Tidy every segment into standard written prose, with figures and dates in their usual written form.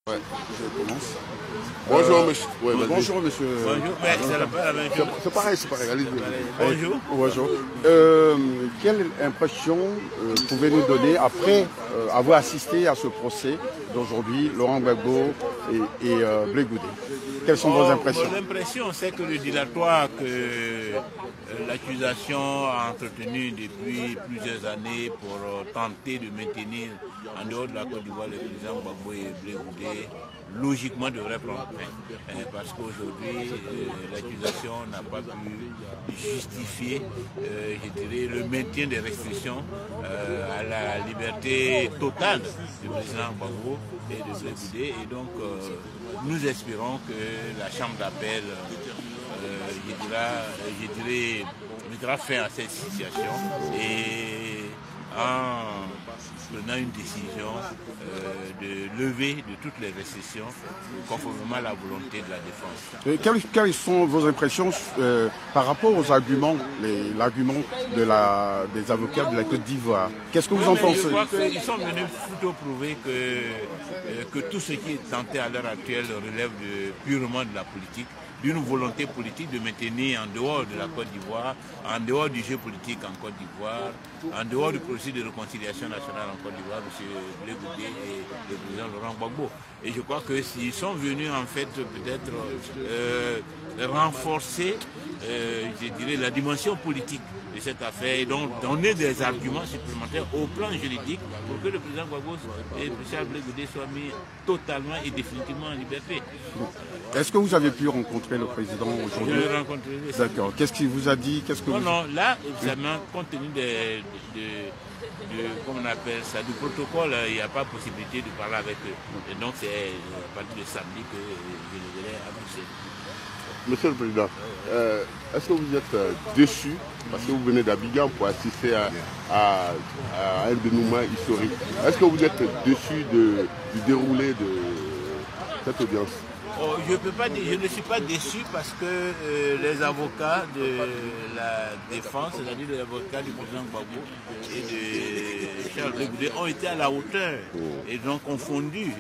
Ouais, je commence. Bonjour monsieur. Ouais, Bonjour monsieur. Bonjour, mais c'est la même chose. c'est pareil, allez-y. Bonjour. Bonjour. Quelle impression pouvez-nous donner après avoir assisté à ce procès d'aujourd'hui, Laurent Gbagbo et Blé Goudé? Quelles sont vos impressions? L'impression, c'est que le dilatoire que l'accusation a entretenu depuis plusieurs années pour tenter de maintenir en dehors de la Côte d'Ivoire le président Gbagbo et Blé Goudé, logiquement devrait prendre fin. Parce qu'aujourd'hui, l'accusation n'a pas pu justifier, je dirais, le maintien des restrictions à la liberté totale du président Gbagbo et de Blé Goudé. Et donc, nous espérons que la Chambre d'appel mettra fin à cette situation et en prenant une décision de lever de toutes les restrictions conformément à la volonté de la défense. Quelles sont vos impressions par rapport aux arguments, l'argument des avocats de la Côte d'Ivoire? Qu'est-ce que vous en pensez? Je crois qu'ils sont venus plutôt prouver que tout ce qui est tenté à l'heure actuelle relève purement de la politique, d'une volonté politique de maintenir en dehors de la Côte d'Ivoire, en dehors du jeu politique en Côte d'Ivoire, en dehors du processus de réconciliation nationale en Côte d'Ivoire, M. Blé Goudé et le président Laurent Gbagbo. Et je crois que s'ils sont venus en fait peut-être renforcer, je dirais, la dimension politique de cette affaire et donc donner des arguments supplémentaires au plan juridique pour que le président Gbagbo et le président Blé Goudé soient mis totalement et définitivement en liberté. Est-ce que vous avez pu rencontrer le président aujourd'hui? Je l'ai rencontré. D'accord. Qu'est-ce qu'il vous a dit? Non, là, évidemment, compte tenu comme on appelle ça, du protocole, il n'y a pas possibilité de parler avec eux. Et donc, c'est à partir de samedi que je les verrai à Bruxelles. Monsieur le Président, est-ce que vous êtes déçu parce que vous venez d'Abidjan pour assister à un dénouement historique? Est-ce que vous êtes déçu du déroulé de cette audience? Je peux pas dire, je ne suis pas déçu parce que les avocats de la défense, c'est-à-dire les avocats du président Gbagbo et de Charles Blé Goudé ont été à la hauteur et ont confondu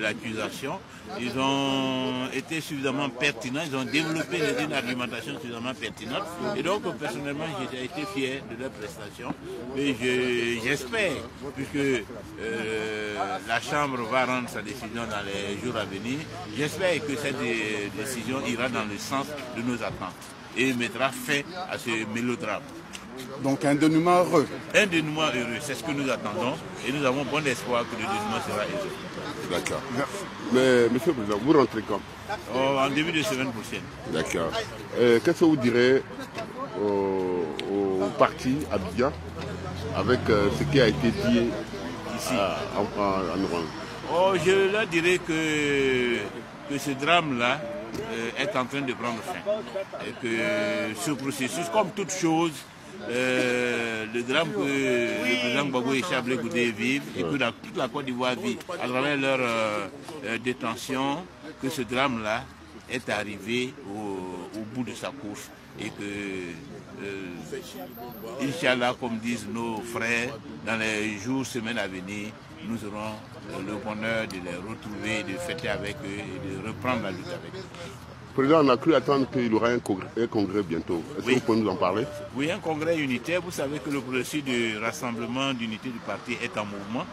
l'accusation. Ils ont été suffisamment pertinents, ils ont développé une argumentation suffisamment pertinente. Et donc, personnellement, j'ai été fier de leur prestation. Mais j'espère, puisque la Chambre va rendre sa décision dans les jours à venir, j'espère que cette décision ira dans le sens de nos attentes et mettra fin à ce mélodrame. Donc un dénouement heureux. Un dénouement heureux, c'est ce que nous attendons et nous avons bon espoir que le dénouement sera heureux. D'accord. Mais monsieur le Président, vous rentrez quand? En début de semaine prochaine. D'accord. Qu'est-ce que vous direz au parti Abidjan avec ce qui a été dit ici en Rwanda? Je leur dirais que ce drame-là est en train de prendre fin. Et que ce processus, comme toute chose, le drame que le président Gbagbo et Charles Blé Goudé vivent et que toute la Côte d'Ivoire vit à travers leur détention, que ce drame-là est arrivé au bout de sa course et que, Inch'Allah, comme disent nos frères, dans les jours, semaines à venir, nous aurons le bonheur de les retrouver, de fêter avec eux et de reprendre la lutte avec eux. Président, on a cru attendre qu'il y aura un congrès bientôt. Est-ce que vous pouvez nous en parler? Oui, un congrès unitaire. Vous savez que le processus de rassemblement d'unité du parti est en mouvement.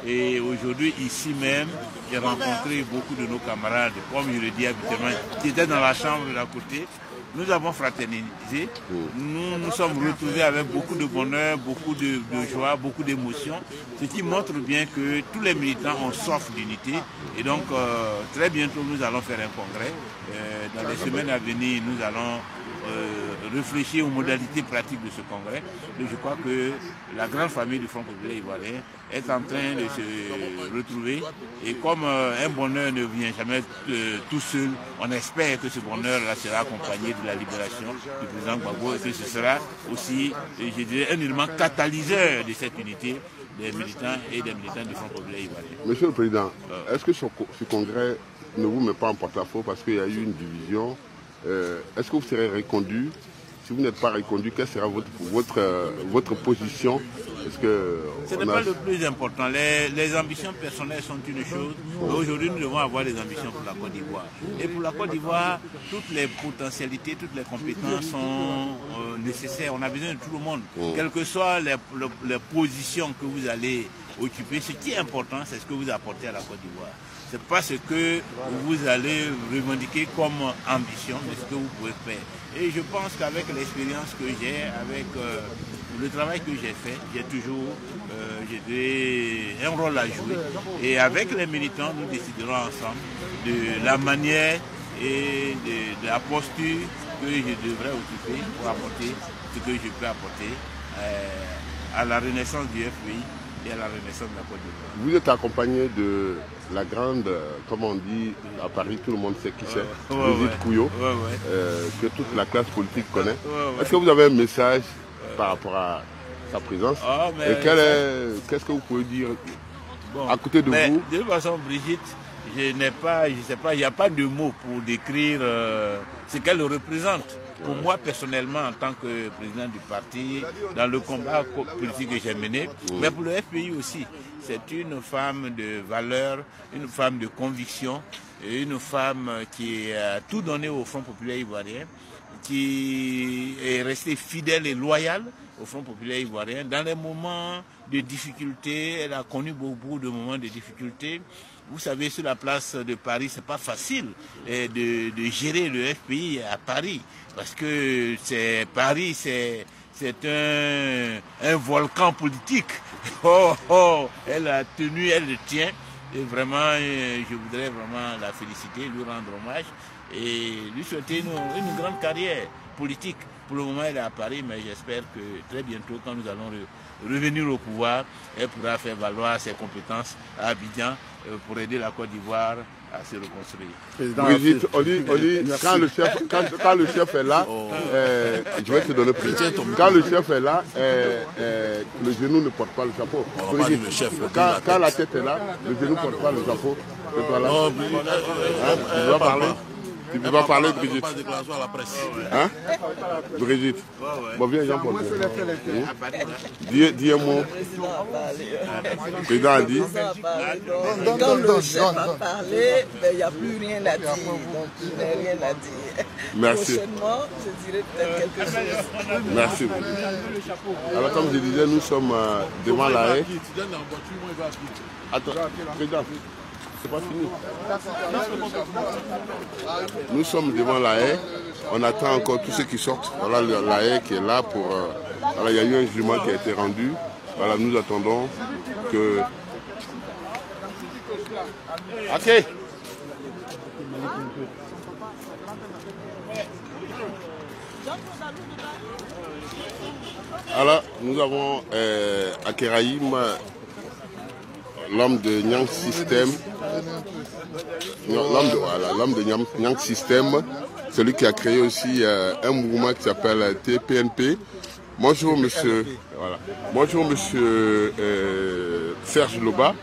Et aujourd'hui, ici même, j'ai rencontré beaucoup de nos camarades, comme je le dis habituellement, qui étaient dans la chambre de la côté. Nous avons fraternisé, nous nous sommes retrouvés avec beaucoup de bonheur, beaucoup de joie, beaucoup d'émotion, ce qui montre bien que tous les militants ont soif d'unité. Et donc, très bientôt, nous allons faire un congrès. Dans les semaines à venir, nous allons réfléchir aux modalités pratiques de ce congrès. Et je crois que la grande famille du Front populaire ivoirien est en train de se retrouver. Et comme un bonheur ne vient jamais tout seul, on espère que ce bonheur-là sera accompagné de la libération du président Gbagbo et que ce sera aussi, je dirais, un élément catalyseur de cette unité des militants et des militants du Front populaire ivoirien. Monsieur le Président, est-ce que ce congrès ne vous met pas en porte-à-faux parce qu'il y a eu une division? Est-ce que vous serez reconduit? Si vous n'êtes pas reconduit, quelle sera votre position Ce n'est pas le plus important. Les ambitions personnelles sont une chose. Aujourd'hui, nous devons avoir des ambitions pour la Côte d'Ivoire. Et pour la Côte d'Ivoire, toutes les potentialités, toutes les compétences sont nécessaires. On a besoin de tout le monde. Quelles que soient les positions que vous allez occuper, ce qui est important, c'est ce que vous apportez à la Côte d'Ivoire. Ce n'est pas ce que vous allez revendiquer comme ambition, mais ce que vous pouvez faire. Et je pense qu'avec l'expérience que j'ai, avec le travail que j'ai fait, j'ai toujours un rôle à jouer. Et avec les militants, nous déciderons ensemble de la manière et de la posture que je devrais occuper pour apporter ce que je peux apporter à la renaissance du FPI et à la renaissance de la Côte d'Ivoire. Vous êtes accompagné de la grande, comme on dit à Paris, tout le monde sait qui c'est, Brigitte Couillot, que toute la classe politique connaît. Est-ce que vous avez un message par rapport à sa présence? Et qu'est-ce que vous pouvez dire à côté de vous? De toute façon, Brigitte, je sais pas, il n'y a pas de mots pour décrire ce qu'elle représente. Pour moi, personnellement, en tant que président du parti, dans le combat politique que j'ai mené, mais pour le FPI aussi, c'est une femme de valeur, une femme de conviction, une femme qui a tout donné au Front populaire ivoirien, qui est restée fidèle et loyale au Front populaire ivoirien. Dans les moments de difficulté, elle a connu beaucoup de moments de difficulté. Vous savez, sur la place de Paris, c'est pas facile de gérer le FPI à Paris, parce que Paris, c'est un volcan politique. Elle a tenu, elle le tient, et vraiment, je voudrais vraiment la féliciter, lui rendre hommage, et lui souhaiter une grande carrière politique. Pour le moment, elle est à Paris, mais j'espère que très bientôt, quand nous allons revenir au pouvoir, elle pourra faire valoir ses compétences à Abidjan pour aider la Côte d'Ivoire à se reconstruire. Brigitte, on dit quand le chef est là, je vais te donner plus. Quand le chef est là, le genou ne porte pas le chapeau. Brigitte, quand la tête est là, le genou ne porte pas le chapeau. C'est toi là. Tu dois parler. Tu ne peux pas parler, Brigitte. Hein? Brigitte. Bon, viens, Jean-Paul. Dis un mot. Le président a dit. Quand le chef a parlé, il n'y a plus rien à dire. Donc, il n'y a rien à dire. Merci. Prochainement, je dirais peut-être quelque chose. Merci. Alors, comme je disais, nous sommes devant la haie. Attends, président. C'est pas fini. Nous sommes devant la haie. On attend encore tous ceux qui sortent. Voilà la haie qui est là pour. Voilà, il y a eu un jugement qui a été rendu. Voilà, nous attendons que. Ok. Alors, nous avons Akeraïm, l'homme de Nyang System, l'homme de Nyang System, celui qui a créé aussi un mouvement qui s'appelle TPNP. Bonjour monsieur, voilà. Bonjour monsieur Serge Loba.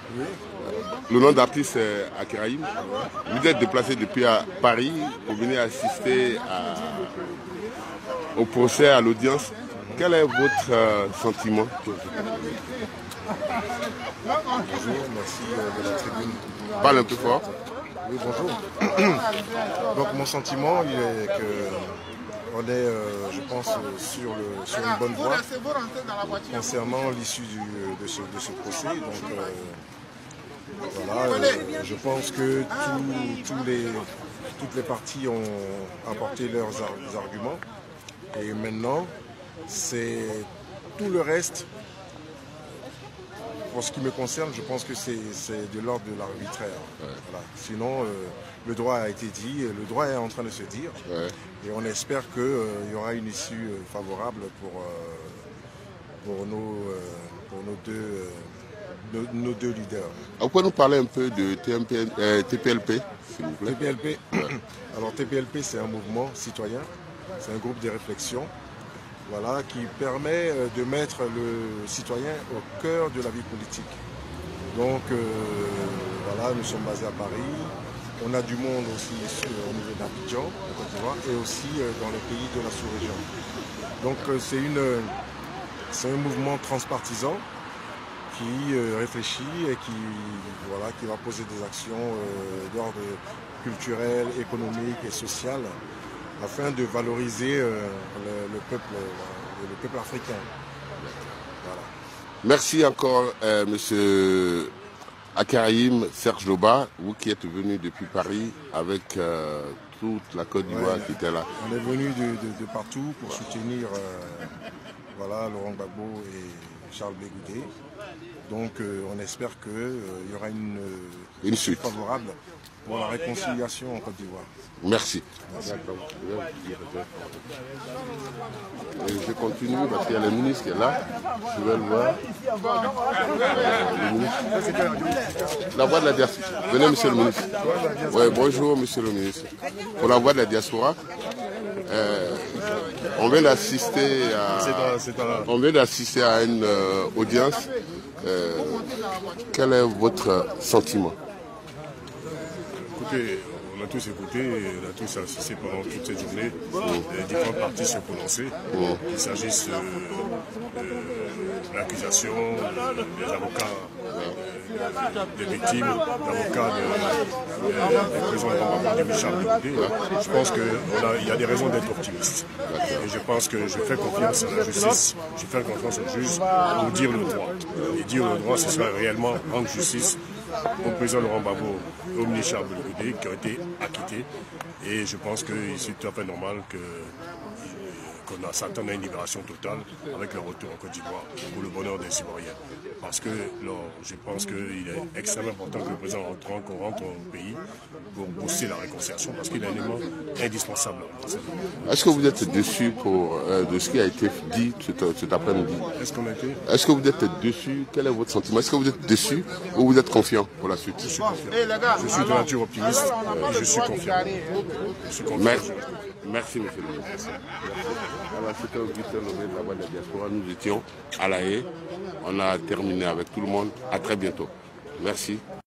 Le nom d'artiste est Akeraïm. Vous êtes déplacé depuis Paris pour venir assister au procès, à l'audience. Quel est votre sentiment? Bonjour, merci de la tribune. Parle un peu fort. Oui, bonjour. Donc mon sentiment, il est qu'on est, je pense, sur une bonne voie concernant l'issue de ce procès. Donc voilà, je pense que toutes les parties ont apporté leurs arguments. Et maintenant, c'est tout le reste. Pour ce qui me concerne, je pense que c'est de l'ordre de l'arbitraire. Ouais. Voilà. Sinon, le droit a été dit, le droit est en train de se dire. Ouais. Et on espère qu'il y aura une issue favorable pour nos deux leaders. Vous pouvez nous parler un peu de TPLP, s'il vous plaît? TPLP, alors TPLP, c'est un mouvement citoyen, c'est un groupe de réflexion. Voilà, qui permet de mettre le citoyen au cœur de la vie politique. Donc voilà, nous sommes basés à Paris. On a du monde aussi au niveau d'Abidjan, en Côte d'Ivoire, et aussi dans les pays de la sous-région. Donc c'est un mouvement transpartisan qui réfléchit et qui va poser des actions d'ordre culturel, économique et social afin de valoriser le peuple africain. Voilà. Merci encore, monsieur Akaraïm Serge Loba, vous qui êtes venu depuis Paris avec toute la Côte d'Ivoire qui était là. On est venu de partout pour soutenir Laurent Gbagbo et Charles Blé Goudé. Donc on espère qu'il y aura une suite favorable pour la réconciliation en Côte d'Ivoire. Merci. Et je continue parce qu'il y a le ministre qui est là. Je vais le voir. La voix de la diaspora. Venez, monsieur le ministre. Oui, bonjour, monsieur le ministre. Pour la voix de la diaspora, on vient d'assister à une audience. Quel est votre sentiment? Écoutez, on a tous écouté, on a tous assisté pendant toute cette journée. Les différentes parties se prononcer. Qu'il s'agisse de l'accusation, des avocats des victimes, l'avocat du président de Michel Blé Goudé. Je pense qu'il y a des raisons d'être optimiste. Et je pense que je fais confiance à la justice, je fais confiance aux juges pour dire le droit. Et dire le droit, ce sera réellement rendre justice au président Laurent Gbagbo et au ministre Charles Blé Goudé qui ont été acquittés. Et je pense que c'est tout à fait normal qu'on s'attend à une libération totale avec le retour en Côte d'Ivoire pour le bonheur des Ivoiriens. Parce que je pense qu'il est extrêmement important que le président qu'on rentre au pays pour booster la réconciliation parce qu'il est un élément indispensable. Est-ce que vous êtes déçu de ce qui a été dit cet après-midi? Est-ce que vous êtes déçu? Quel est votre sentiment? Est-ce que vous êtes déçu ou vous êtes confiant pour la suite? Je suis confiant. Je suis de nature optimiste et je suis confiant. Merci, monsieur le ministre. Alors, c'était Augustin Lobé de la Voix de la Diaspora. Nous étions à La Haye. On a terminé avec tout le monde. À très bientôt. Merci.